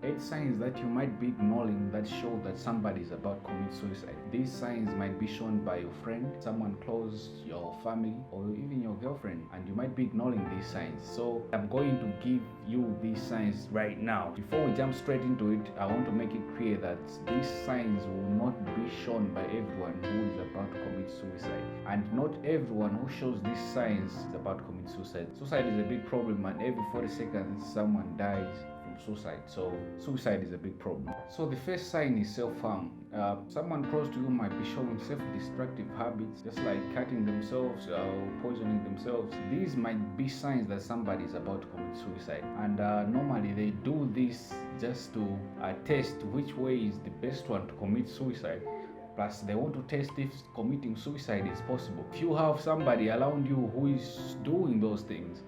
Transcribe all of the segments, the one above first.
8 signs that you might be ignoring that show that somebody is about to commit suicide. These signs might be shown by your friend, someone close, your family, or even your girlfriend, and you might be ignoring these signs. So I'm going to give you these signs right now. Before we jump straight into it, I want to make it clear that these signs will not be shown by everyone who is about to commit suicide. And not everyone who shows these signs is about to commit suicide. Suicide is a big problem, and every 40 seconds someone dies suicide. So suicide is a big problem. So the first sign is self-harm. Someone close to you might be showing self-destructive habits, just like cutting themselves or poisoning themselves. These might be signs that somebody is about to commit suicide, and normally they do this just to test which way is the best one to commit suicide. Plus, they want to test if committing suicide is possible. If you have somebody around you who is doing those things,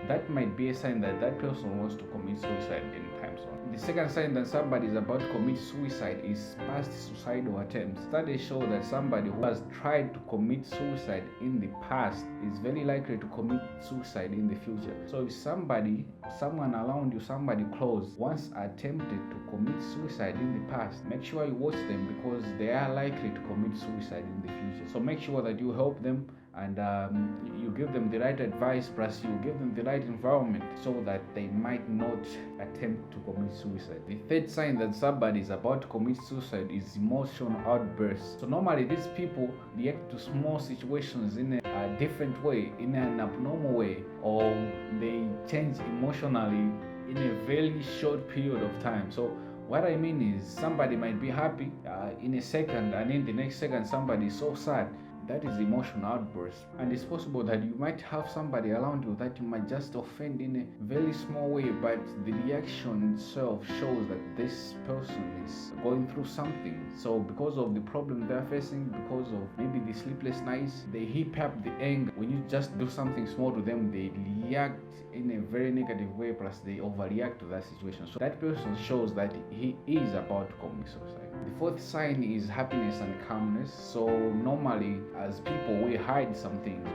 that might be a sign that that person wants to commit suicide anytime soon. The second sign that somebody is about to commit suicide is past suicidal attempts. Studies show that somebody who has tried to commit suicide in the past is very likely to commit suicide in the future. So if someone around you, somebody close, once attempted to commit suicide in the past, make sure you watch them, because they are likely to commit suicide in the future. So make sure that you help them, and you give them the right advice, plus you give them the right environment so that they might not attempt to commit suicide. The third sign that somebody is about to commit suicide is emotional outbursts. So normally these people react to small situations in a different way, in an abnormal way, or they change emotionally in a very short period of time. So what I mean is, somebody might be happy in a second, and in the next second somebody is so sad. That is emotional outburst. And it's possible that you might have somebody around you that you might just offend in a very small way, but the reaction itself shows that this person is going through something. So because of the problem they're facing, because of maybe the sleepless nights, they heap up the anger. When you just do something small to them, they react in a very negative way, plus they overreact to that situation. So that person shows that he is about to commit suicide. The fourth sign is happiness and calmness. So normally, as people, we hide some things.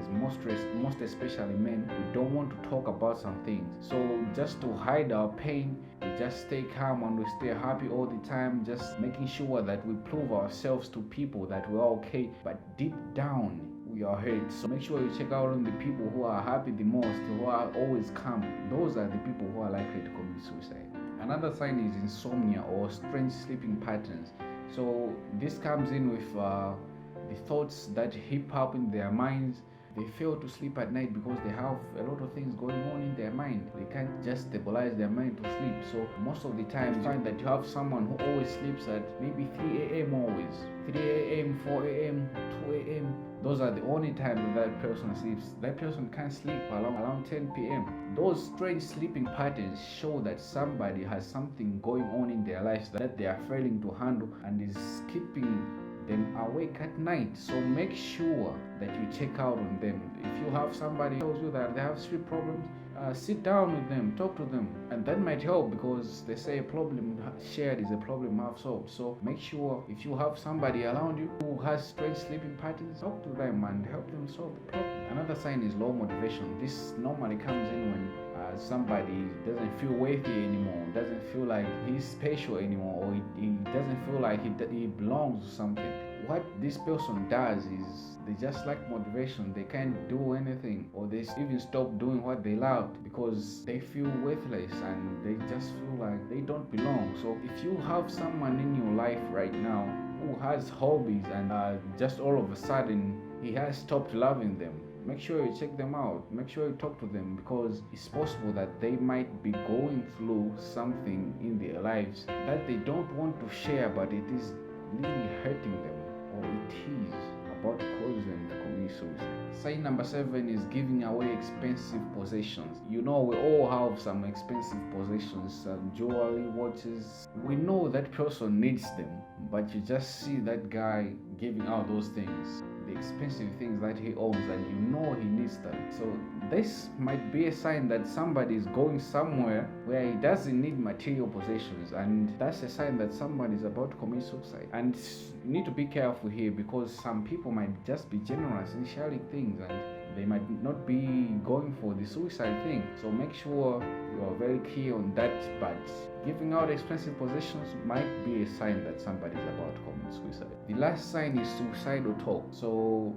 Most especially men, we don't want to talk about some things. So just to hide our pain, we just stay calm and we stay happy all the time, just making sure that we prove ourselves to people that we're okay, but deep down we are hurt. So make sure you check out on the people who are happy the most, who are always calm. Those are the people who are likely to commit suicide. Another sign is insomnia, or strange sleeping patterns. So this comes in with the thoughts that heap up in their minds. They fail to sleep at night because they have a lot of things going on in their mind. They can't just stabilize their mind to sleep. So most of the time, you find that you have someone who always sleeps at maybe 3 a.m. always. 3 a.m., 4 a.m., 2 a.m. Those are the only times that person sleeps. That person can't sleep around 10 p.m. Those strange sleeping patterns show that somebody has something going on in their lives that they are failing to handle and is keeping them awake at night. So make sure that you check out on them. If you have somebody who tells you that they have sleep problems, sit down with them, talk to them, and that might help, because they say a problem shared is a problem half solved. So make sure, if you have somebody around you who has strange sleeping patterns, talk to them and help them solve the problem. Another sign is low motivation. This normally comes in when somebody doesn't feel worthy anymore, doesn't feel like he's special anymore, or he doesn't feel like he belongs to something. What this person does is they just lack motivation. They can't do anything, or they even stop doing what they love because they feel worthless and they just feel like they don't belong. So if you have someone in your life right now who has hobbies and just all of a sudden he has stopped loving them, make sure you check them out. Make sure you talk to them, because it's possible that they might be going through something in their lives that they don't want to share, but it is really hurting them, or it is about to cause them to commit suicide. Sign number 7 is giving away expensive possessions. You know, we all have some expensive possessions, jewelry, watches. We know that person needs them, but you just see that guy giving out those things, the expensive things that he owns, and you know he needs them. So this might be a sign that somebody is going somewhere where he doesn't need material possessions, and that's a sign that somebody is about to commit suicide. And you need to be careful here, because some people might just be generous in sharing things and they might not be going for the suicide thing. So make sure you are very clear on that, but Giving out expensive possessions might be a sign that somebody is about to commit suicide. The last sign is suicidal talk. So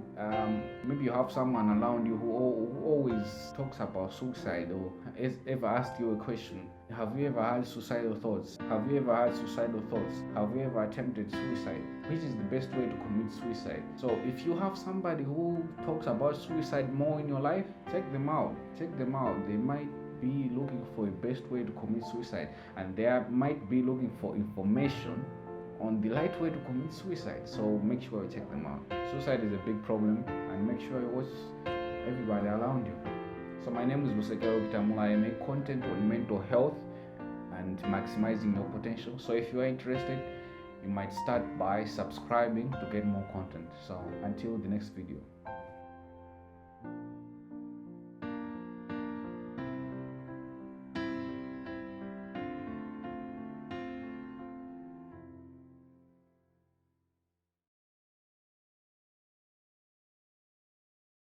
maybe you have someone around you who always talks about suicide, or has ever asked you a question: have you ever had suicidal thoughts? Have you ever had suicidal thoughts? Have you ever attempted suicide? Which is the best way to commit suicide? So if you have somebody who talks about suicide more in your life, check them out. Check them out. They might be looking for a best way to commit suicide, and they might be looking for information on the right way to commit suicide. So make sure you check them out. Suicide is a big problem, and make sure you watch everybody around you. So my name is Lusekero Kitamula. I make content on mental health and maximizing your potential. So if you are interested, you might start by subscribing to get more content. So until the next video.